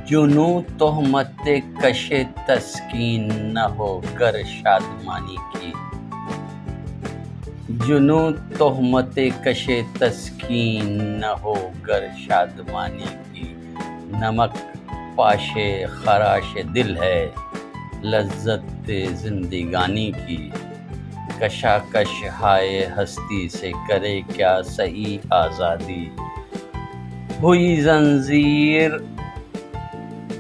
جنوں تہمت کش تسکین نہ ہو گر شادمانی کی، جنوں تہمت کش تسکین نہ ہو گر شادمانی کی، نمک پاش خراش دل ہے لذت زندگانی کی، کشاکش ہائے ہستی سے کرے کیا صحیح آزادی، ہوئی زنجیر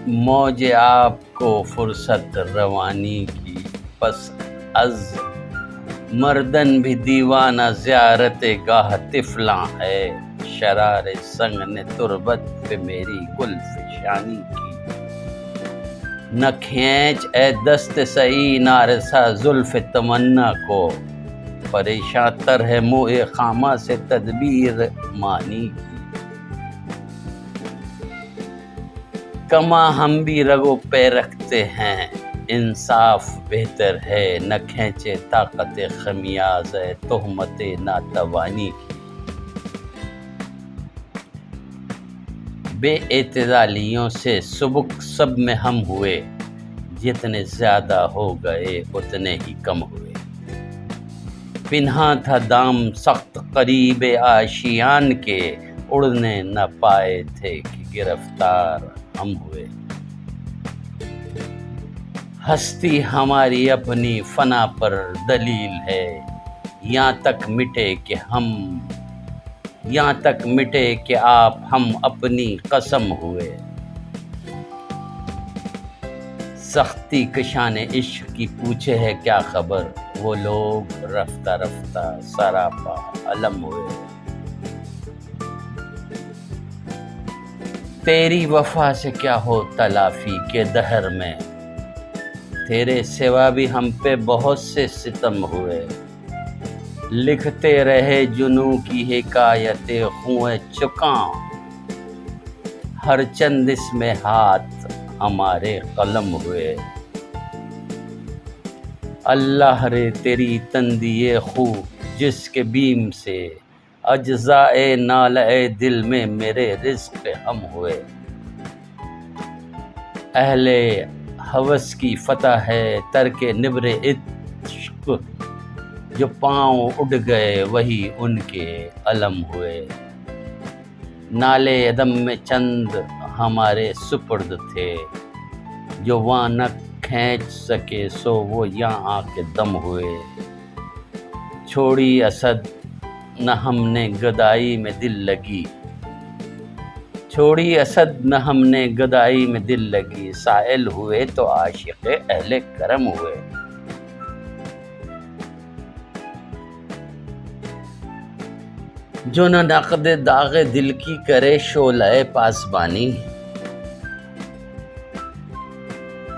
موج آپ کو فرصت روانی کی، پس از مردن بھی دیوانہ زیارت گاہ طفلاں ہے، شرار سنگ نے تربت پہ میری گل فشانی کی، نہ کھینچ اے دست سعی نارسا زلف تمنا کو، پریشاں تر ہے موہ خامہ سے تدبیر مانی کی، کما ہم بھی رگ و پے رکھتے ہیں انصاف بہتر ہے، نہ کھینچے طاقت خمیاز تہمت ناتوانی کی، بے اعتدالیوں سے سبک سب میں ہم ہوئے، جتنے زیادہ ہو گئے اتنے ہی کم ہوئے، پنہاں تھا دام سخت قریب آشیان کے، اڑنے نہ پائے تھے کہ گرفتار ہم ہوئے، ہستی ہماری اپنی فنا پر دلیل ہے، یہاں تک مٹے کہ آپ ہم اپنی قسم ہوئے، سختی کشان عشق کی پوچھے ہے کیا خبر، وہ لوگ رفتہ رفتہ سراپا علم ہوئے، تیری وفا سے کیا ہو تلافی کے دہر میں، تیرے سوا بھی ہم پہ بہت سے ستم ہوئے، لکھتے رہے جنوں کی حکایت خوں چکاں، ہر چند اس میں ہاتھ ہمارے قلم ہوئے، اللہ رے تیری تندی خو جس کے بیم سے، اجزائے نالہ دل میں میرے رزق ہم ہوئے، اہل ہوس کی فتح ہے ترک نبر عشق، جو پاؤں اڑ گئے وہی ان کے علم ہوئے، نالے عدم میں چند ہمارے سپرد تھے، جو وہاں نہ کھینچ سکے سو وہ یہاں آ کے دم ہوئے، چھوڑی اسد نہ ہم نے گدائی میں دل لگی، چھوڑی اسد نہ ہم نے گدائی میں دل لگی، سائل ہوئے تو عاشق اہل کرم ہوئے، جو نہ نقد داغ دل کی کرے شعلہ پاسبانی،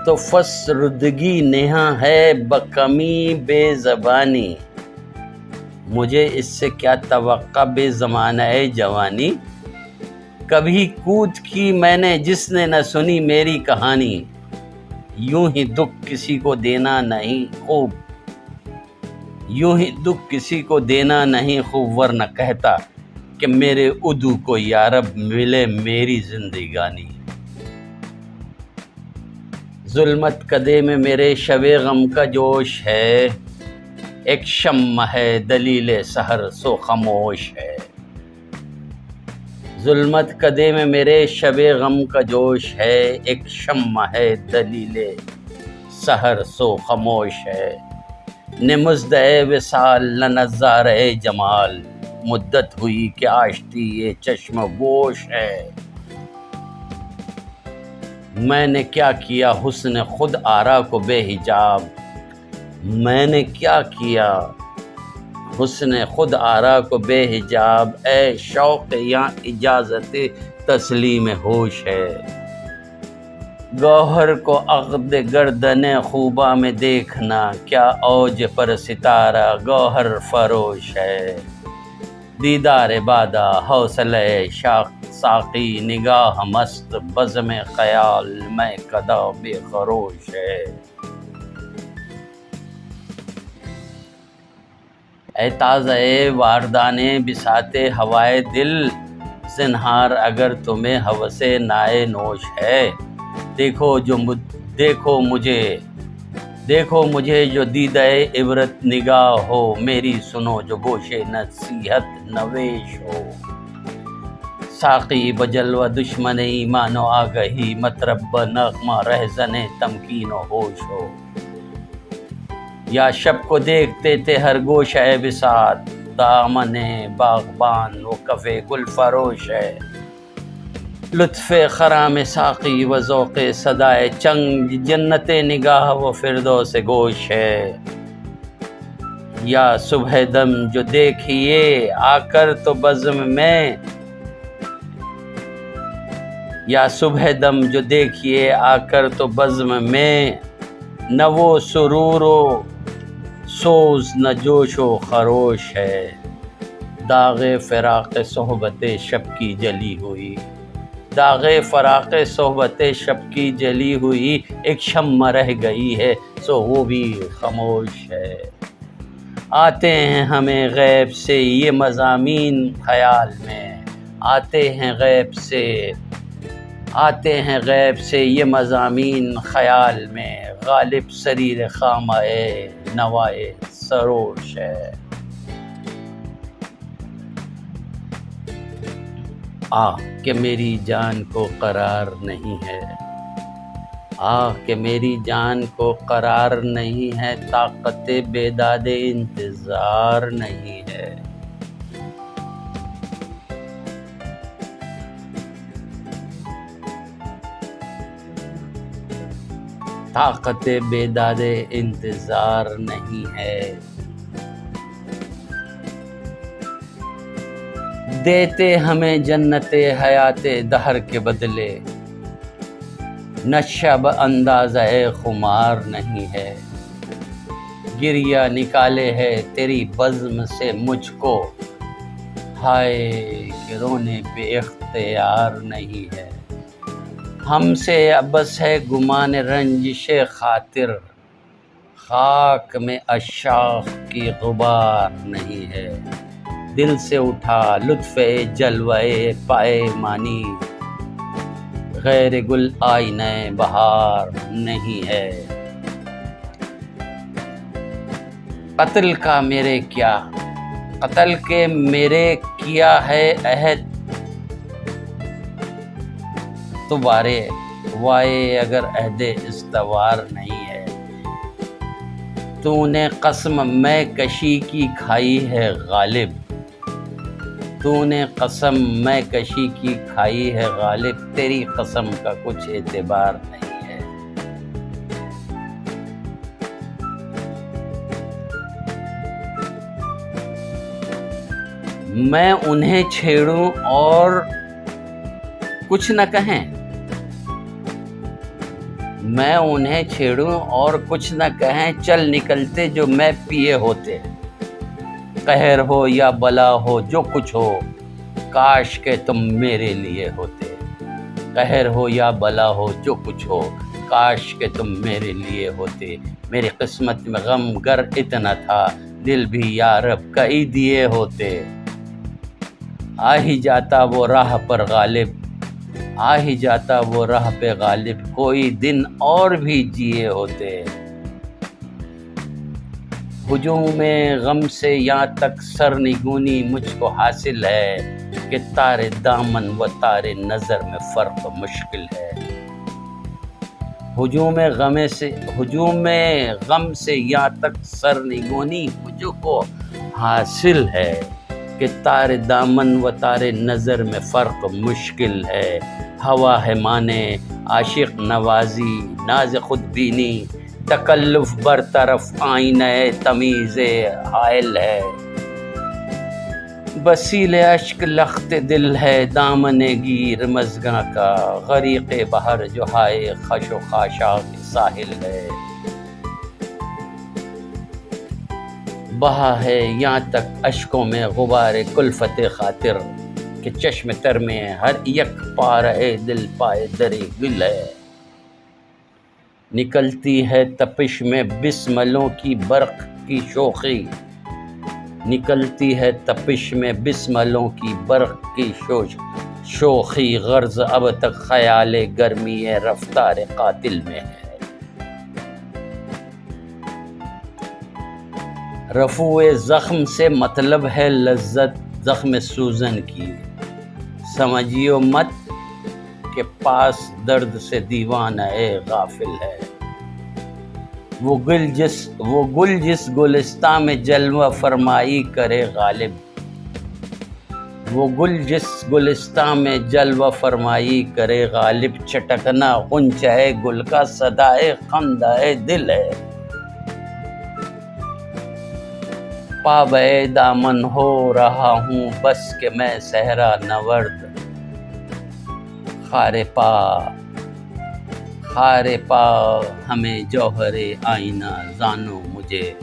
تو فسردگی نہاں ہے بکمی بے زبانی، مجھے اس سے کیا توقع بے زمانہ جوانی، کبھی کوت کی میں نے جس نے نہ سنی میری کہانی، یوں ہی دکھ کسی کو دینا نہیں خوب ورنہ کہتا کہ میرے ادو کو یارب ملے میری زندگانی، ظلمت کدے میں میرے شب غم کا جوش ہے، ایک شمع ہے دلیل سحر سو خاموش ہے، ظلمت کدے میں میرے شب غم کا جوش ہے، ایک شمع ہے دلیل سحر سو خاموش ہے، نمزد وصال نہ نظارہ جمال، مدت ہوئی کہ آشتی یہ چشم گوش ہے، میں نے کیا کیا حسن خود آرا کو بے حجاب، میں نے کیا کیا حسن خود آرا کو بے حجاب، اے شوق یا اجازت تسلیم ہوش ہے، گوہر کو عقد گردن خوباں میں دیکھنا، کیا اوج پر ستارہ گوہر فروش ہے، دیدار بادہ حوصلہ ساقی نگاہ مست، بزم خیال میں کدا بے خروش ہے، اے تازہ واردانے بساط ہوائے دل، زنہار اگر تمہیں ہوس نائے نوش ہے، دیکھو مجھے جو دیدہ عبرت نگاہ ہو، میری سنو جو گوش نصیحت نویش ہو۔ ساقی بجلوہ دشمن ایمان و آگہی، مطرب بنغمہ رہزن تمکین و ہوش ہو۔ یا شب کو دیکھتے تھے ہر گوشہ بساط، دامن باغبان و کف گل فروش ہے۔ لطف خرام ساقی و ذوق صدائے چنگ، جنت نگاہ و فردوس گوش ہے۔ یا صبح دم جو دیکھیے آ کر تو بزم میں، یا صبح دم جو دیکھیے آ کر تو بزم میں، نہ وہ سرور و سوز نہ جوش و خروش ہے۔ داغ فراق صحبت شب کی جلی ہوئی، داغ فراق صحبت شب کی جلی ہوئی، ایک شمع رہ گئی ہے سو وہ بھی خاموش ہے۔ آتے ہیں ہمیں غیب سے یہ مضامین خیال میں، آتے ہیں غیب سے یہ مضامین خیال میں، غالب سریر خامہ نوائے سروش ہے۔ آہ کہ میری جان کو قرار نہیں ہے، آہ کہ میری جان کو قرار نہیں ہے، طاقت بیداد انتظار نہیں ہے۔ طاقت بیداد انتظار نہیں ہے۔ دیتے ہمیں جنت حیات دہر کے بدلے، نشہ اندازہ خمار نہیں ہے۔ گریہ نکالے ہے تیری بزم سے مجھ کو، ہائے کہ رونے بے اختیار نہیں ہے۔ ہم سے بس ہے گمان رنجش خاطر، خاک میں عشاق کی غبار نہیں ہے۔ دل سے اٹھا لطف جلوہ پائے مانی، غیر گل آئینہ بہار نہیں ہے۔ قتل کا میرے کیا، قتل کے میرے کیا ہے عہد، تو بارے وائے اگر عہد استوار نہیں ہے۔ تو نے قسم میں کشی کی کھائی ہے غالب، تو نے قسم میں کشی کی کھائی ہے غالب، تیری قسم کا کچھ اعتبار نہیں ہے۔ میں انہیں چھیڑوں اور کچھ نہ کہیں، میں انہیں چھیڑوں اور کچھ نہ کہیں، چل نکلتے جو میں پیے ہوتے۔ قہر ہو یا بلا ہو جو کچھ ہو، کاش کہ تم میرے لیے ہوتے۔ قہر ہو یا بلا ہو جو کچھ ہو، کاش کہ تم میرے لیے ہوتے۔ میری قسمت میں غم گر اتنا تھا، دل بھی یا رب کئی دیے ہوتے۔ آ ہی جاتا وہ راہ پر غالب، آ ہی جاتا وہ راہ پہ غالب، کوئی دن اور بھی جیے ہوتے۔ ہجوم غم سے یہاں تک سرنگونی مجھ کو حاصل ہے، کہ تارے دامن و تارے نظر میں فرق مشکل ہے۔ ہجوم غم سے یہاں تک سرنگونی مجھ کو حاصل ہے، کہ تارے دامن و تارے نظر میں فرق مشکل ہے۔ ہوا ہے مانے عاشق نوازی، ناز خود بینی تکلف برطرف، آئینہ تمیز حائل ہے۔ بسیل اشک لخت دل ہے دامن گیر مژگاں کا، غریق بحر جو ہائے خش و خاشاک ساحل ہے۔ بہا ہے یہاں تک اشکوں میں غبار کلفت خاطر، کہ چشم تر میں ہر یک پارہ دل پائے در گل ہے۔ نکلتی ہے تپش میں بسملوں کی برق کی شوخی، نکلتی ہے تپش میں بسملوں کی برق کی شوخی غرض اب تک خیال گرمی رفتار قاتل میں ہے۔ رفوع زخم سے مطلب ہے لذت زخم سوزن کی، سمجھیو مت کہ پاس درد سے دیوانہ غافل ہے۔ وہ گل جس گلستان میں جلوہ فرمائی کرے غالب، وہ گل جس گلستان میں جلوہ فرمائی کرے غالب، چٹکنا غنچہ گل کا صدائے خندہ دل ہے۔ پابے دامن ہو رہا ہوں بس کہ میں صحرا نورد، خار پا ہمیں جوہر آئینہ زانو مجھے،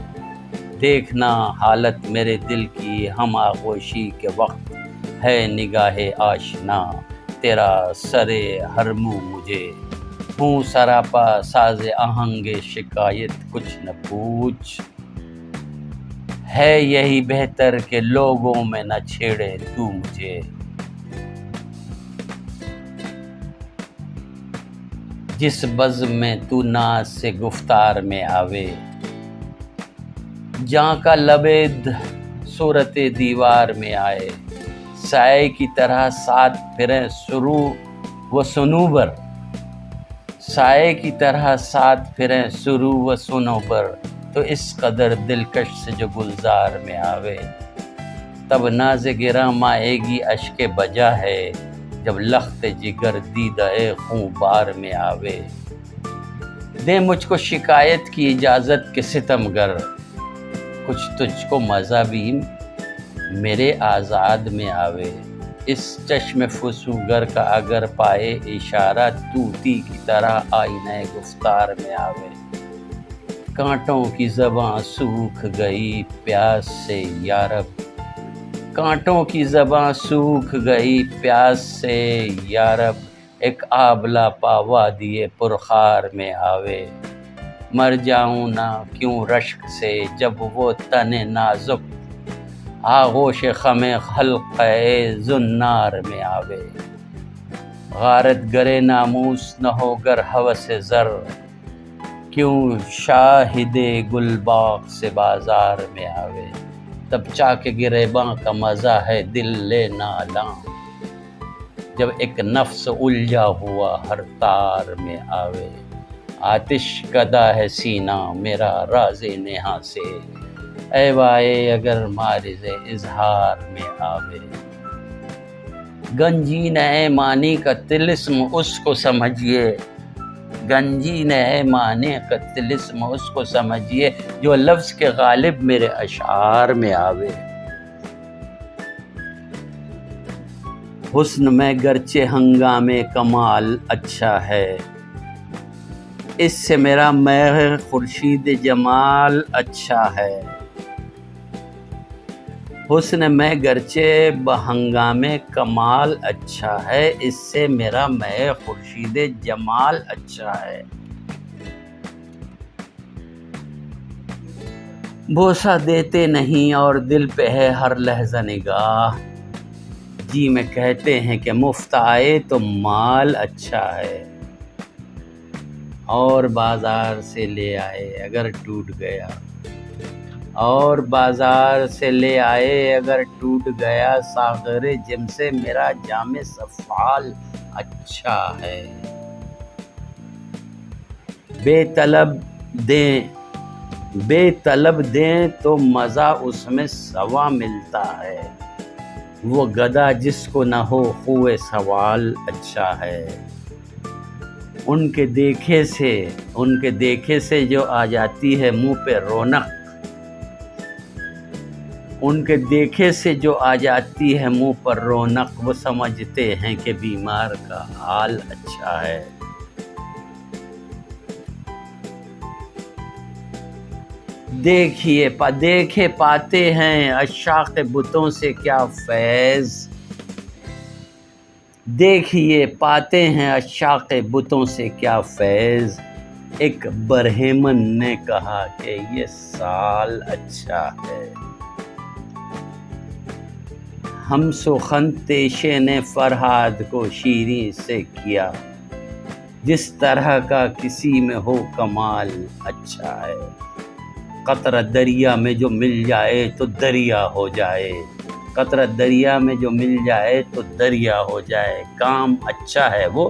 دیکھنا حالت میرے دل کی ہم آغوشی کے وقت ہے نگاہ آشنا، تیرا سر ہر منہ مجھے، ہوں سراپا ساز آہنگ شکایت کچھ نہ پوچھ، ہے یہی بہتر کہ لوگوں میں نہ چھیڑے تو مجھے۔ جس بزم میں تو ناز سے گفتار میں آوے، جہاں کا لبید صورت دیوار میں آئے، سائے کی طرح ساتھ پھریں سرو و صنوبر، سائے کی طرح ساتھ پھریں سرو و صنوبر، تو اس قدر دلکش سے جو گلزار میں آوے، تب ناز گراں آئے گی اشک بجا ہے، جب لخت جگر دیدہ خوں بار میں آوے۔ دے مجھ کو شکایت کی اجازت کہ ستمگر، کچھ تجھ کو مزہ بھی میرے آزاد میں آوے، اس چشم فسوگر کا اگر پائے اشارہ، طوطی کی طرح آئینہ گفتار میں آوے۔ کانٹوں کی زباں سوکھ گئی پیاس سے یارب، کانٹوں کی زباں سوکھ گئی پیاس سے یارب، ایک آبلہ پا وادی پرخار میں آوے، مر جاؤں نہ کیوں رشک سے جب وہ تن نازک آغوش خم حلقہ زنار میں آوے، غارت گرے ناموس نہ ہو گر ہوس زر، کیوں شاہد گل باغ سے بازار میں آوے، تب چاک گریباں کا مزہ ہے دل لے نالاں، جب ایک نفس الجھا ہوا ہر تار میں آوے، آتش کدا ہے سینہ میرا راز نہاں سے، اے وائے اگر مارز اظہار میں آوے، گنجین اے معنی کا طلسم اس کو سمجھیے، گنجین اے معنی کا طلسم اس کو سمجھیے، جو لفظ کے غالب میرے اشعار میں آوے۔ حسن میں گرچہ ہنگام کمال اچھا ہے، اس سے میرا مہ خورشید جمال اچھا ہے، حسن میں گرچہ بہنگام کمال اچھا ہے، اس سے میرا مہ خورشید جمال اچھا ہے۔ بوسہ دیتے نہیں اور دل پہ ہے ہر لحظہ نگاہ، جی میں کہتے ہیں کہ مفت آئے تو مال اچھا ہے، اور بازار سے لے آئے اگر ٹوٹ گیا، اور بازار سے لے آئے اگر ٹوٹ گیا، ساغر جم سے میرا جام سفال اچھا ہے، بے طلب دیں تو مزہ اس میں سوا ملتا ہے، وہ گدا جس کو نہ ہو خوہ سوال اچھا ہے، ان کے دیکھے سے جو آ جاتی ہے منہ پہ رونق، ان کے دیکھے سے جو آ جاتی ہے منہ پر رونق، وہ سمجھتے ہیں کہ بیمار کا حال اچھا ہے۔ دیکھے پاتے ہیں عشاق بتوں سے کیا فیض، دیکھیے پاتے ہیں عشاق بتوں سے کیا فیض، ایک برہمن نے کہا کہ یہ سال اچھا ہے، ہم سخن تیشے نے فرہاد کو شیریں سے کیا، جس طرح کا کسی میں ہو کمال اچھا ہے۔ قطرہ دریا میں جو مل جائے تو دریا ہو جائے، قطرہ دریا میں جو مل جائے تو دریا ہو جائے۔ کام اچھا ہے وہ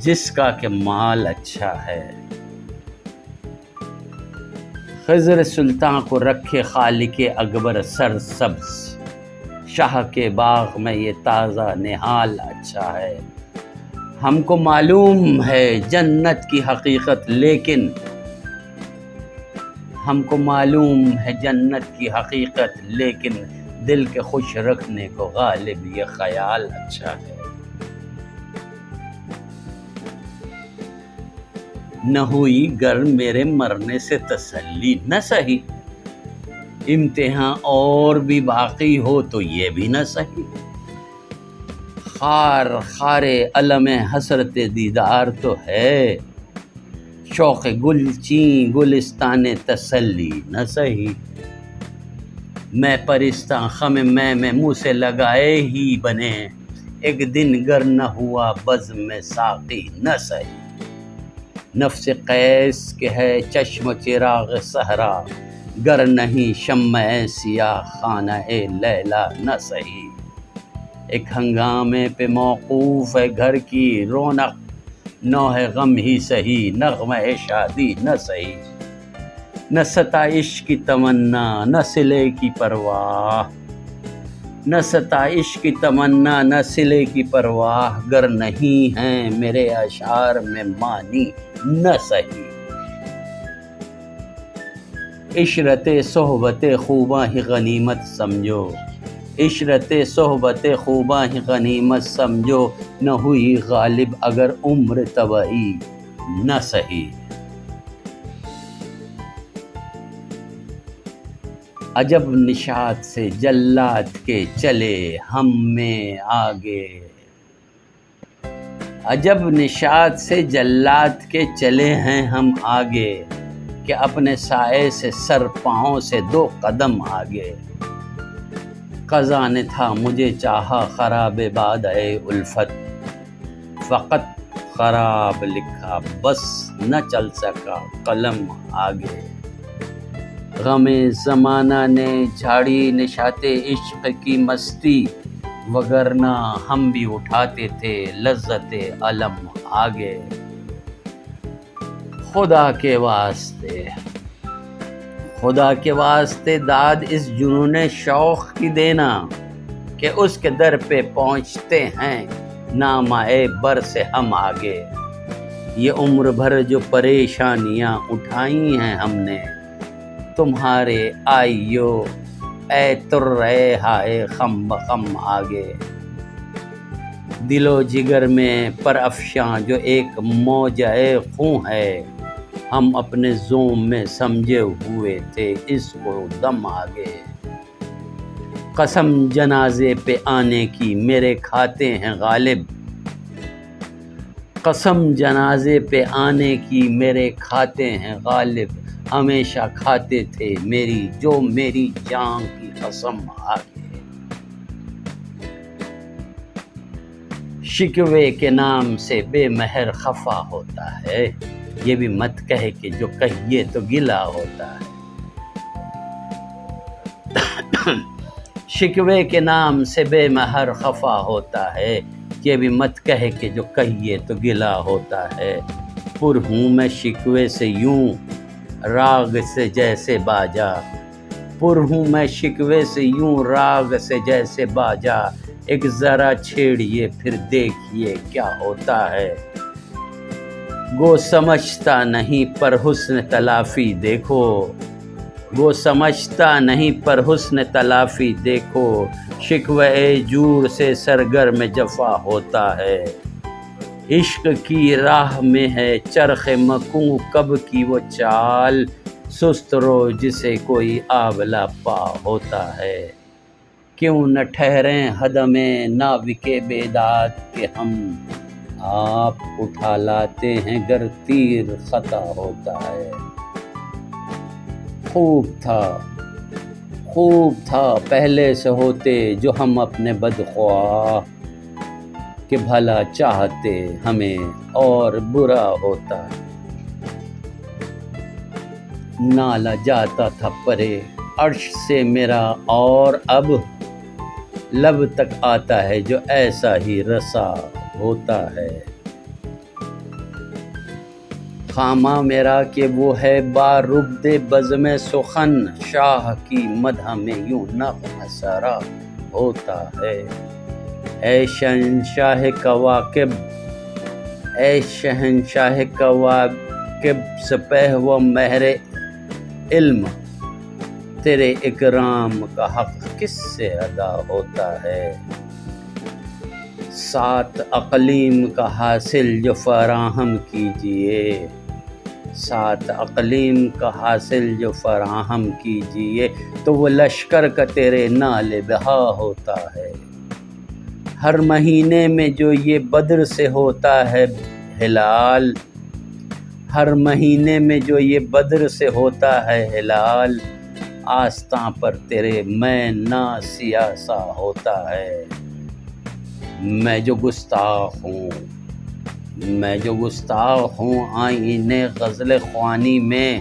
جس کا کہ مال اچھا ہے۔ خضر سلطان کو رکھے خالق اکبر سر سبز، شاہ کے باغ میں یہ تازہ نہال اچھا ہے۔ ہم کو معلوم ہے جنت کی حقیقت، لیکن ہم کو معلوم ہے جنت کی حقیقت، لیکن دل کے خوش رکھنے کو غالب یہ خیال اچھا ہے۔ نہ ہوئی گر میرے مرنے سے تسلی نہ سہی، امتحان اور بھی باقی ہو تو یہ بھی نہ سہی۔ خار خارے علم حسرت دیدار تو ہے، شوق گل چین گلستان تسلی نہ سہی۔ میں پرستاں خم میں منہ سے لگائے ہی بنے، ایک دن گر نہ ہوا بزم میں ساقی نہ سہی۔ نفس قیس کے ہے چشم چراغ صحرا، گر نہیں شمع سیاہ خانہ لیلا نہ سہی۔ ایک ہنگامے پہ موقوف ہے گھر کی رونق، نوح غم ہی سہی نغمہ شادی نہ سہی۔ نہ ستائش کی تمنا نہ صلے کی پرواہ، نہ ستائش کی تمنا نہ صلے کی پرواہ، گر نہیں ہیں میرے اشعار میں معنی نہ سہی۔ عشرت صحبت خوباں ہی غنیمت سمجھو، عشرت صحبت خوباں ہی غنیمت سمجھو، نہ ہوئی غالب اگر عمر تباہی نہ سہی۔ عجب نشاط سے جلات کے چلے ہم میں آگے، عجب نشاط سے جلات کے چلے ہیں ہم آگے، کہ اپنے سائے سے سر پاؤں سے 2 قدم آگے۔ قضا نے تھا مجھے چاہا خراب باد الفت، فقط خراب لکھا بس نہ چل سکا قلم آگے۔ غم زمانہ نے جھاڑی نشاط عشق کی مستی، وگرنہ ہم بھی اٹھاتے تھے لذت علم آگے۔ خدا کے واسطے، خدا کے واسطے داد اس جنون شوق کی دینا، کہ اس کے در پہ پہنچتے ہیں نامۂ بر سے ہم آگے۔ یہ عمر بھر جو پریشانیاں اٹھائی ہیں ہم نے، تمہارے آئیو اے ترے ہائے خم بخم آگے۔ دل و جگر میں پر افشاں جو ایک موجہ خون ہے، ہم اپنے زوم میں سمجھے ہوئے تھے اس کو دم آگے۔ قسم جنازے پہ آنے کی میرے کھاتے ہیں غالب، قسم جنازے پہ آنے کی میرے کھاتے ہیں غالب، ہمیشہ کھاتے تھے میری جو میری جان کی قسم آگے۔ شکوے کے نام سے بے مہر خفا ہوتا ہے، یہ بھی مت کہے کہ جو کہیے تو گلا ہوتا ہے۔ شکوے کے نام سے بے مہر خفا ہوتا ہے، یہ بھی مت کہے کہ جو کہیے تو گلا ہوتا ہے۔ پر ہوں میں شکوے سے یوں راگ سے جیسے باجا، پر ہوں میں شکوے سے یوں راگ سے جیسے باجا، ایک ذرا چھیڑیے پھر دیکھیے کیا ہوتا ہے۔ گو سمجھتا نہیں پر حسن تلافی دیکھو، وہ سمجھتا نہیں پر حسن تلافی دیکھو، شکوہ جور سے سرگرم جفا ہوتا ہے۔ عشق کی راہ میں ہے چرخ مکوں کب کی وہ چال، سست رو جسے کوئی آولا پا ہوتا ہے۔ کیوں نہ ٹھہریں حدم ناوک بیداد کہ ہم آپ اٹھا لاتے ہیں گر تیر خطا ہوتا ہے۔ خوب تھا پہلے سے ہوتے جو ہم اپنے بدخواہ، کہ بھلا چاہتے ہمیں اور برا ہوتا، نالا جاتا تھا پرے عرش سے میرا، اور اب لب تک آتا ہے جو ایسا ہی رسا ہوتا ہے۔ خامہ میرا کہ وہ ہے باربد بزم سخن، شاہ کی مدح میں یوں نغمہ سرا ہوتا ہے۔ اے شہنشاہ کواکب، اے شہنشاہ کواکب، سپہ و مہر علم، تیرے اکرام کا حق کس سے ادا ہوتا ہے؟ 7 اقلیم کا حاصل جو فراہم کیجئے، 7 اقلیم کا حاصل جو فراہم کیجئے، تو وہ لشکر کا تیرے نال بہا ہوتا ہے۔ ہر مہینے میں جو یہ بدر سے ہوتا ہے ہلال، ہر مہینے میں جو یہ بدر سے ہوتا ہے ہلال، آستاں پر تیرے میں ناسیا سا ہوتا ہے۔ میں جو گستاخ ہوں، میں جو گستاخ ہوں آئینے غزل خوانی میں،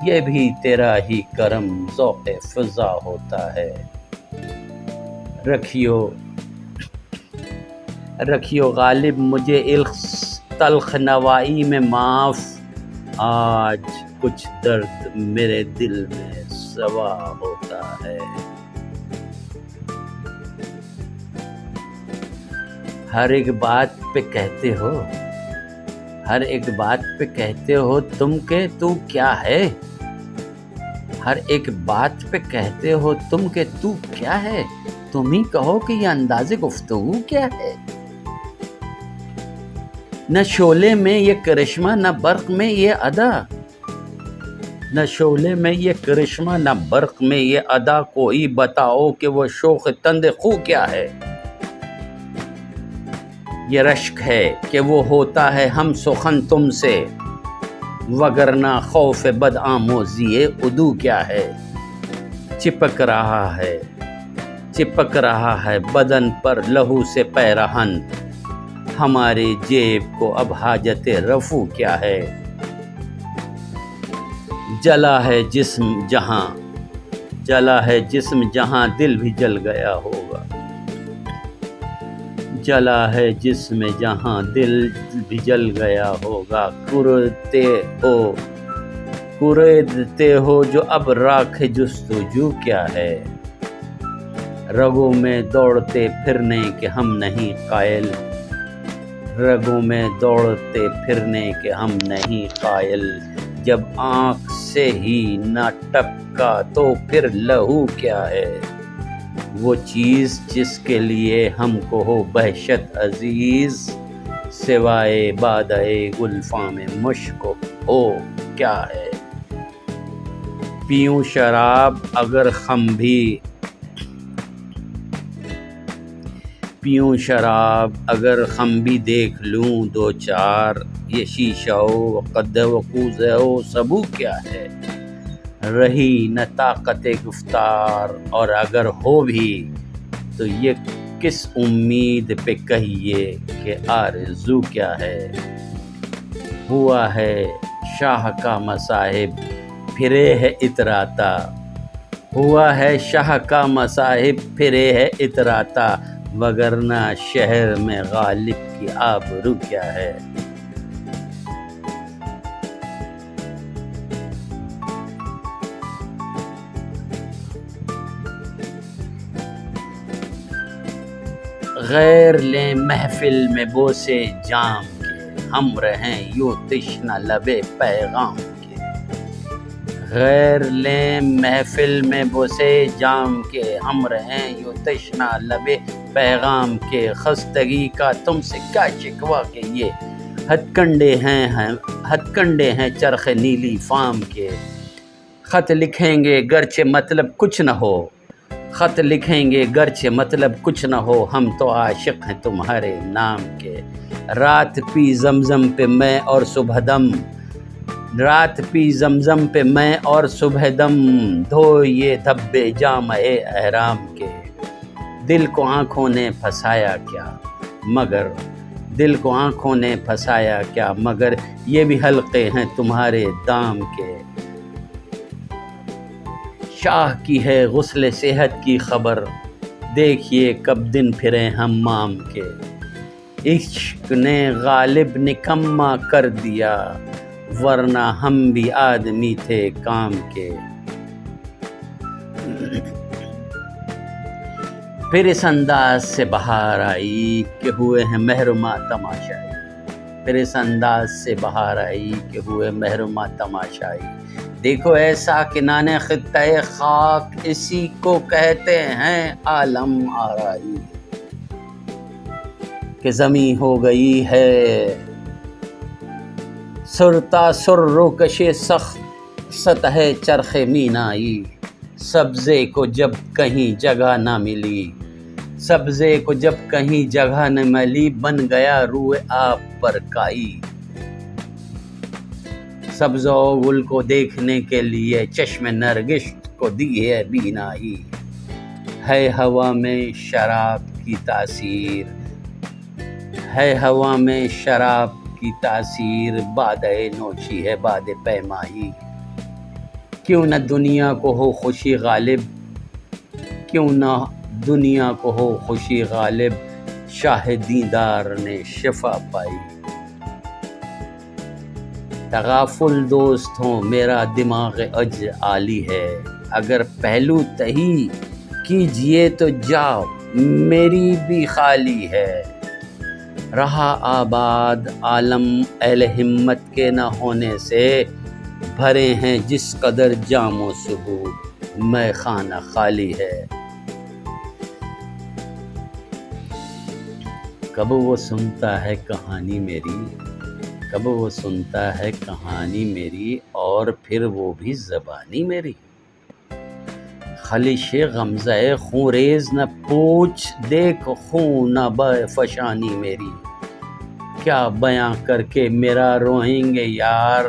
یہ بھی تیرا ہی کرم ذوق فضا ہوتا ہے۔ رکھیو غالب مجھے تلخ نوائی میں معاف، آج کچھ درد میرے دل میں سوا ہوتا ہے۔ ہر ایک بات پہ کہتے ہو، ہر ایک بات پہ کہتے ہو تم کہ تو کیا ہے، ہر ایک بات پہ کہتے ہو تم کہ تو کیا ہے، تم ہی کہو کہ یہ انداز گفتگو کیا ہے۔ نہ شعلے میں یہ کرشمہ نہ برق میں یہ ادا، نہ شعلے میں یہ کرشمہ نہ برق میں یہ ادا، کوئی بتاؤ کہ وہ شوق تند خو کیا ہے۔ یہ رشک ہے کہ وہ ہوتا ہے ہم سخن تم سے، وگرنہ خوف بد آموزی عدو کیا ہے۔ چپک رہا ہے بدن پر لہو سے پیرہن، ہمارے جیب کو اب حاجت رفو کیا ہے۔ جلا ہے جسم جہاں دل بھی جل گیا ہوگا، جلا ہے جسم جہاں دل بھی جل گیا ہوگا، کریدتے ہو جو اب راکھ جستجو کیا ہے۔ رگوں میں دوڑتے پھرنے کے ہم نہیں قائل، رگوں میں دوڑتے پھرنے کے ہم نہیں قائل، جب آنکھ سے ہی نہ ٹپکا تو پھر لہو کیا ہے۔ وہ چیز جس کے لیے ہم کو ہو بہشت عزیز، سوائے بادئے گلفاں میں مشک ہو کیا ہے۔ پیوں شراب اگر خم بھی دیکھ لوں 2 4، یہ شیشہ و قد و کوزہ و سبو کیا ہے۔ رہی نہ طاقت گفتار اور اگر ہو بھی، تو یہ کس امید پہ کہیے کہ آرزو کیا ہے۔ ہوا ہے شاہ کا مصاحب پھرے ہے اتراتا، ہوا ہے شاہ کا مصاحب پھرے ہے اتراتا، وگرنہ شہر میں غالب کی آبرو کیا ہے۔ غیر لیں محفل میں بوسے جام کے، ہم رہیں یوں تشنہ لبے پیغام کے۔ غیر لیں محفل میں بوسے جام کے، ہم رہیں یوں تشنہ لبے پیغام کے، خستگی کا تم سے کیا شکوہ کہ یہ ہتھ کنڈے ہیں چرخ نیلی فام کے۔ خط لکھیں گے گرچہ مطلب کچھ نہ ہو، خط لکھیں گے گرچہ مطلب کچھ نہ ہو، ہم تو عاشق ہیں تمہارے نام کے۔ رات پی زمزم پہ میں اور صبح دم، رات پی زمزم پہ میں اور صبح دم دھوئے دھبے جام احرام کے، دل کو آنکھوں نے پھنسایا کیا مگر دل کو آنکھوں نے پھنسایا کیا مگر یہ بھی حلقے ہیں تمہارے دام کے۔ شاہ کی ہے غسل صحت کی خبر، دیکھیے کب دن پھرے حمام کے، عشق نے غالب نکما کر دیا ورنہ ہم بھی آدمی تھے کام کے۔ پھر اس انداز سے بہار آئی کہ ہوئے ہیں محرمہ تماشائی، پھر اس انداز سے بہار آئی کہ ہوئے محرمہ تماشائی، دیکھو ایسا کہ نانے خطہ خاک اسی کو کہتے ہیں عالم آرائی، کہ زمیں ہو گئی ہے سرتا سر روکش سخت سطح چرخ مینائی، سبزے کو جب کہیں جگہ نہ ملی، سبزے کو جب کہیں جگہ نہ ملی، بن گیا روئے آپ پر کائی، سبز و گل کو دیکھنے کے لیے چشم نرگس کو دی ہے بینائی، ہے ہوا میں شراب کی تاثیر، ہے ہوا میں شراب کی تاثیر، باد نوشی ہے باد پیمائی، کیوں نہ دنیا کو ہو خوشی غالب، کیوں نہ دنیا کو ہو خوشی غالب، شاہ دیندار نے شفا پائی، تغافل دوست ہوں میرا دماغ اج عالی ہے، اگر پہلو تہی کیجئے تو جاؤ میری بھی خالی ہے، رہا آباد عالم اہل ہمت کے نہ ہونے سے، بھرے ہیں جس قدر جام و ثبوت میں خانہ خالی ہے۔ کب وہ سنتا ہے کہانی میری، کب وہ سنتا ہے کہانی میری، اور پھر وہ بھی زبانی میری، خلش غمزہ خونریز نہ پوچھ دیکھ خون فشانی میری، کیا بیاں کر کے میرا روئیں گے یار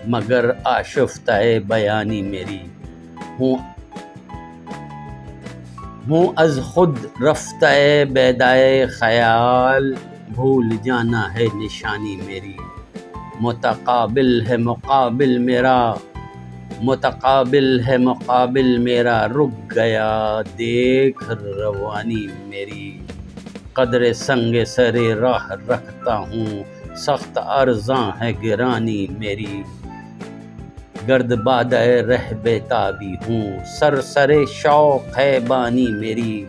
مگر آشفتہ بیانی میری، ہوں از خود رفتہ بیدائے خیال، بھول جانا ہے نشانی میری، متقابل ہے مقابل میرا، متقابل ہے مقابل میرا، رک گیا دیکھ روانی میری، قدر سنگ سرے راہ رکھتا ہوں سخت ارزاں ہے گرانی میری، گرد بادہ رہ بیتابی ہوں سرسرے شوق ہے بانی میری،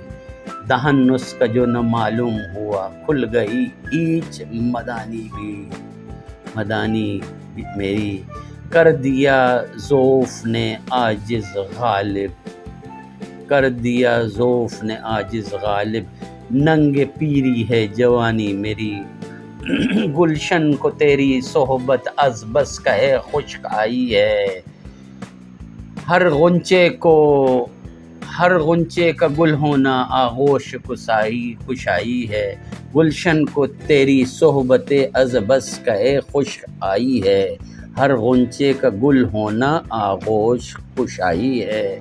دہن اس کا جو نہ معلوم ہوا کھل گئی ایچ مدانی میری، کر دیا ذوف نے عاجز غالب، کر دیا ذوف نے عاجز غالب، ننگ پیری ہے جوانی میری، گلشن کو تیری صحبت از بس کہے خشک آئی ہے، ہر غنچے کا گل ہونا آغوش کشائی ہے، گلشن کو تیری صحبت از بس کہے خشک آئی ہے، ہر غنچے کا گل ہونا آغوش کشائی ہے،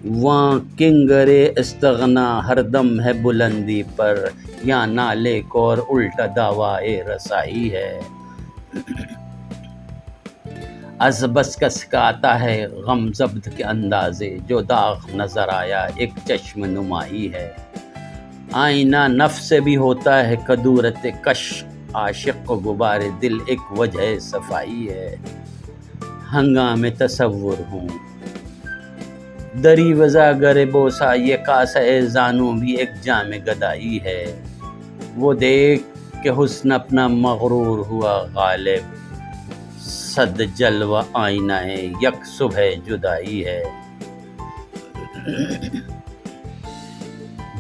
وہاں کنگر استغنا ہر دم ہے بلندی پر، یا نالے کو اور الٹا دعوی رسائی ہے، از بس کا سکھاتا ہے غم زبد کے اندازے، جو داغ نظر آیا ایک چشم نمائی ہے، آئینہ نفس سے بھی ہوتا ہے کدورت کش، عاشق کو غبار دل ایک وجہ صفائی ہے، ہنگام تصور ہوں دری وزا گر بوسا، یہ کاسہ زانوں بھی ایک جام گدائی ہے، وہ دیکھ کہ حسن اپنا مغرور ہوا غالب، صد جلوہ آئینہ یک صبح جدائی ہے،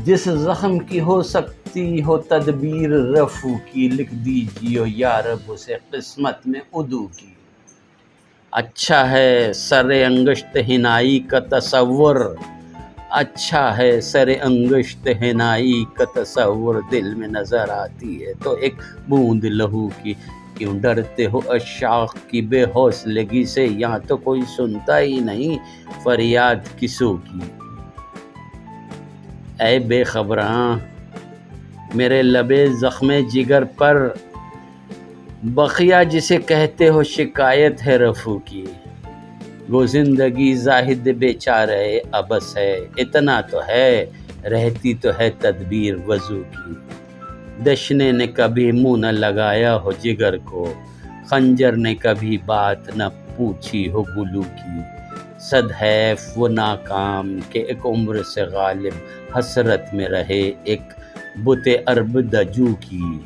جس زخم کی ہو سکتی ہو تدبیر رفو کی، لکھ دیجیے یا رب اسے قسمت میں ادو کی، اچھا ہے سر انگشت ہنائی کا تصور، اچھا ہے سر انگشت حنائی کا تصور دل میں نظر آتی ہے تو ایک بوند لہو کی کیوں ڈرتے ہو اشاق کی بے حوصلگی سے، یہاں تو کوئی سنتا ہی نہیں فریاد کسوں کی۔ اے بے خبراں میرے لبے زخم جگر پر، بقیہ جسے کہتے ہو شکایت ہے رفو کی۔ وہ زندگی زاہد بیچارہ عبث ہے، اتنا تو ہے رہتی تو ہے تدبیر وضو کی۔ دشنے نے کبھی منہ نہ لگایا ہو جگر کو، خنجر نے کبھی بات نہ پوچھی ہو گلو کی۔ صد حیف وہ ناکام کہ ایک عمر سے غالب حسرت میں رہے ایک بت ارب دجو کی۔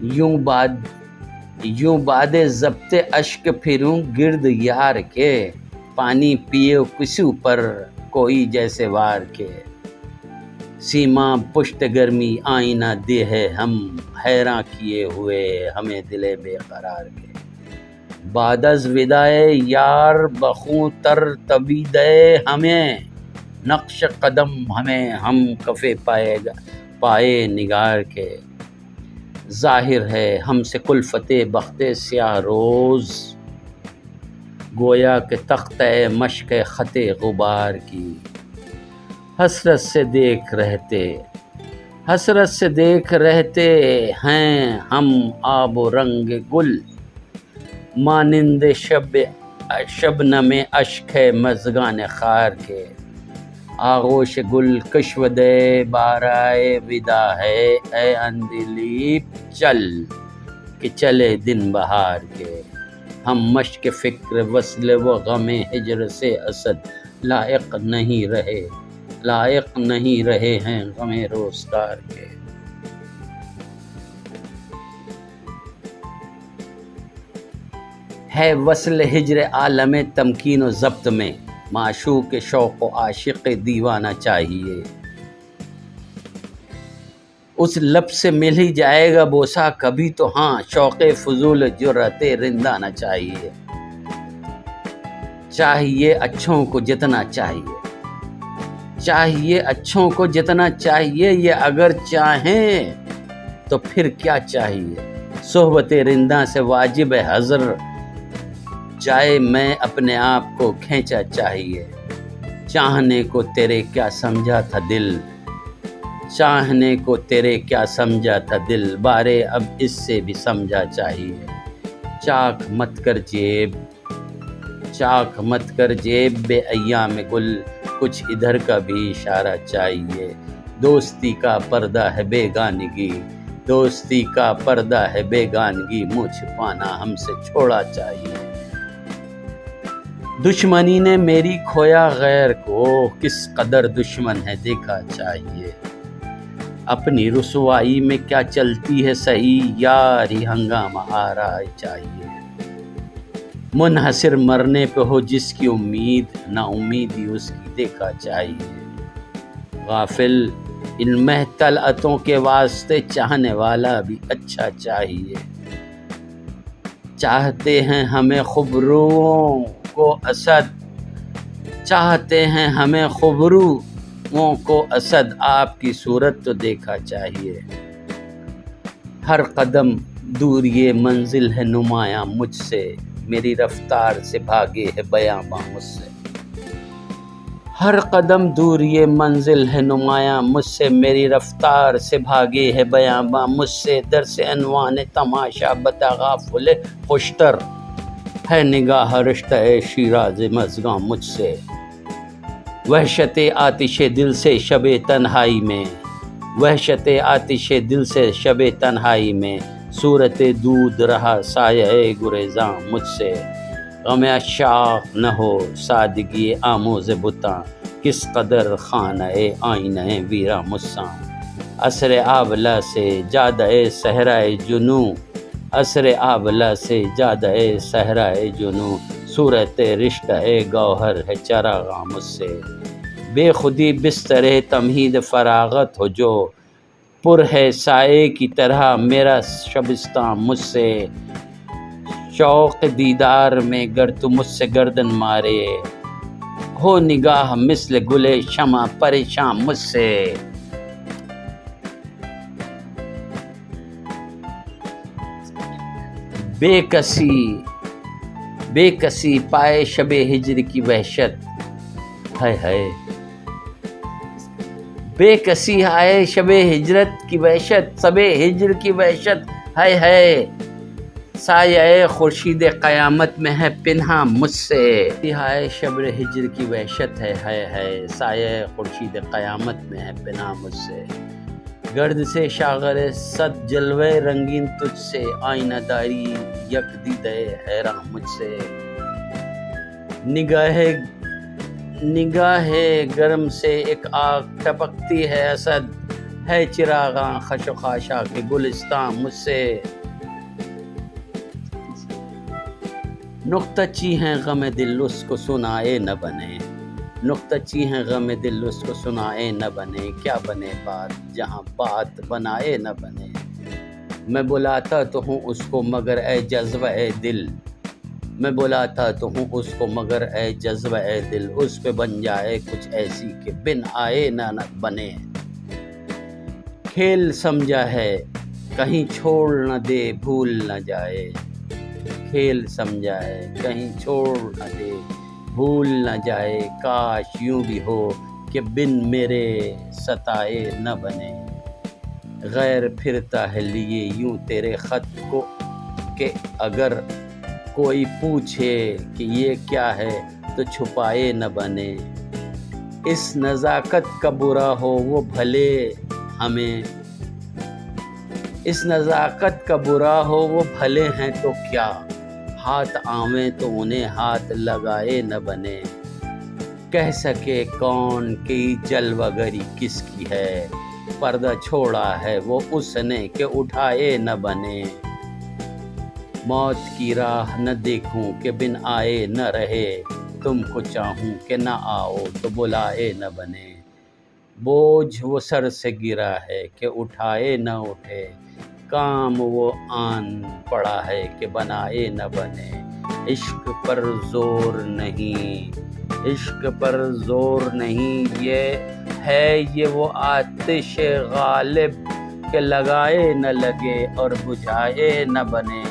یوں باد ضبط اشک پھروں گرد یار کے، پانی پیے کسو پر کوئی جیسے وار کے۔ سیما پشت گرمی آئینہ دے ہے ہم، حیراں کیے ہوئے ہمیں دل بے قرار کے۔ بعد از وداع یار بخوں تر تبیدے ہمیں، نقش قدم ہمیں ہم کفے پائے نگار کے۔ ظاہر ہے ہم سے کلفت بخت سیاہ روز، گویا کہ تختہ مشق خط غبار کی۔ حسرت سے دیکھ رہتے ہیں ہم آب و رنگ گل، مانند شبنم اشک مژگان خار کے۔ آغوش گل کشود بارائے ودا ہے، اے اندلیب چل کہ چلے دن بہار کے۔ ہم مشق فکر وصل و غم ہجر سے اسد لائق نہیں رہے ہیں غم روزگار کے۔ ہے وصل ہجر عالم تمکین و ضبط میں، معشوق شوق و عاشق دیوانہ چاہیے۔ اس لب سے مل ہی جائے گا بوسہ کبھی تو ہاں، شوق فضول جرأت رندانہ چاہیے۔ چاہیے اچھوں کو جتنا چاہیے، یہ اگر چاہیں تو پھر کیا چاہیے۔ صحبت رنداں سے واجب حضر جائے میں اپنے آپ کو کھینچا چاہیے۔ چاہنے کو تیرے کیا سمجھا تھا دل، بارے اب اس سے بھی سمجھا چاہیے۔ چاک مت کر جیب بے ایام گل، کچھ ادھر کا بھی اشارہ چاہیے۔ دوستی کا پردہ ہے بیگانگی، منہ چھپانا ہم سے چھوڑا چاہیے۔ دشمنی نے میری کھویا غیر کو، کس قدر دشمن ہے دیکھا چاہیے۔ اپنی رسوائی میں کیا چلتی ہے صحیح، یاری ہنگامہ آ رہا چاہیے۔ منحصر مرنے پہ ہو جس کی امید، نا امیدی اس کی دیکھا چاہیے۔ غافل ان محتلعتوں کے واسطے چاہنے والا بھی اچھا چاہیے۔ چاہتے ہیں ہمیں خبروؤں کو اسد، آپ کی صورت تو دیکھا چاہیے۔ ہر قدم دور یہ منزل ہے نمایاں مجھ سے، میری رفتار سے بھاگے ہے بیاباں مجھ سے۔ ہر قدم دور یہ منزل ہے نمایاں مجھ سے، میری رفتار سے بھاگے ہے بیاباں مجھ سے۔ درس عنوان تماشا بتغافل خوشتر ہے نگاہ رشتہ شیراز مژگاں مجھ سے۔ وحشت آتش دل سے شب تنہائی میں، صورت دود رہا سایہ گریزاں مجھ سے۔ غم عشاق نہ ہو سادگی آموز بتاں، کس قدر خانہ آئینہ ویراں مجساں۔ عصر آبلہ سے جادہ صحرائے جنوں، صورت رشتہ گوہر ہے چراغاں مجھ سے۔ بے خودی بستر تمہید فراغت ہو جو، پر ہے سائے کی طرح میرا شبستاں مجھ سے۔ شوق دیدار میں گر تو مجھ سے گردن مارے، ہو نگاہ مثل گلے شمع پریشان مجھ سے، بے کسی پائے شب ہجر کی وحشت، ہائے ہائے بے کسی آئے شب ہجرت کی وحشت، شب ہجر کی وحشت، ہائے ہائے سایہ خورشید قیامت میں ہے پنہاں مجھ سے، ہائے شب ہجر کی وحشت ہے، ہائے ہائے سایہ خورشید قیامت میں ہے پنہاں مجھ سے، گرد سے شاغر صد جلوے رنگین تجھ سے، آئینہ داری یک دیدے حیراں مجھ سے، نگاہ گرم سے ایک آگ ٹپکتی ہے اسد، ہے چراغاں خش و خاشاک کے گلستان مجھ سے، نقطہ چی ہیں غم دل اس کو سنائے نہ بنے، نقطہ چی ہیں غم دل اس کو سنائے نہ بنے، کیا بنے بات جہاں بات بنائے نہ بنے، میں بلاتا تو ہوں اس کو مگر اے جذبہ اے دل، میں بلاتا تو ہوں اس کو مگر اے جذبہ اے دل، اس پہ بن جائے کچھ ایسی کہ بن آئے نہ بنے، کھیل سمجھا ہے کہیں چھوڑ نہ دے بھول نہ جائے، کھیل سمجھا ہے کہیں چھوڑ نہ دے بھول نہ جائے، کاش یوں بھی ہو کہ بن میرے ستائے نہ بنے، غیر پھرتا ہے لیے یوں تیرے خط کو کہ اگر کوئی پوچھے کہ یہ کیا ہے تو چھپائے نہ بنے، اس نزاکت کا برا ہو وہ بھلے ہمیں، اس نزاکت کا برا ہو وہ بھلے ہیں تو کیا، ہاتھ آویں تو انہیں ہاتھ لگائے نہ بنے، کہہ سکے کون کہ جلوہ گری کس کی ہے، پردہ چھوڑا ہے وہ اس نے کہ اٹھائے نہ بنے، موت کی راہ نہ دیکھوں کہ بن آئے نہ رہے، تم کو چاہوں کہ نہ آؤ تو بلائے نہ بنے، بوجھ وہ سر سے گرا ہے کہ اٹھائے نہ اٹھے، کام وہ آن پڑا ہے کہ بنائے نہ بنے، عشق پر زور نہیں، عشق پر زور نہیں، یہ ہے یہ وہ آتش غالب کہ لگائے نہ لگے اور بجھائے نہ بنے،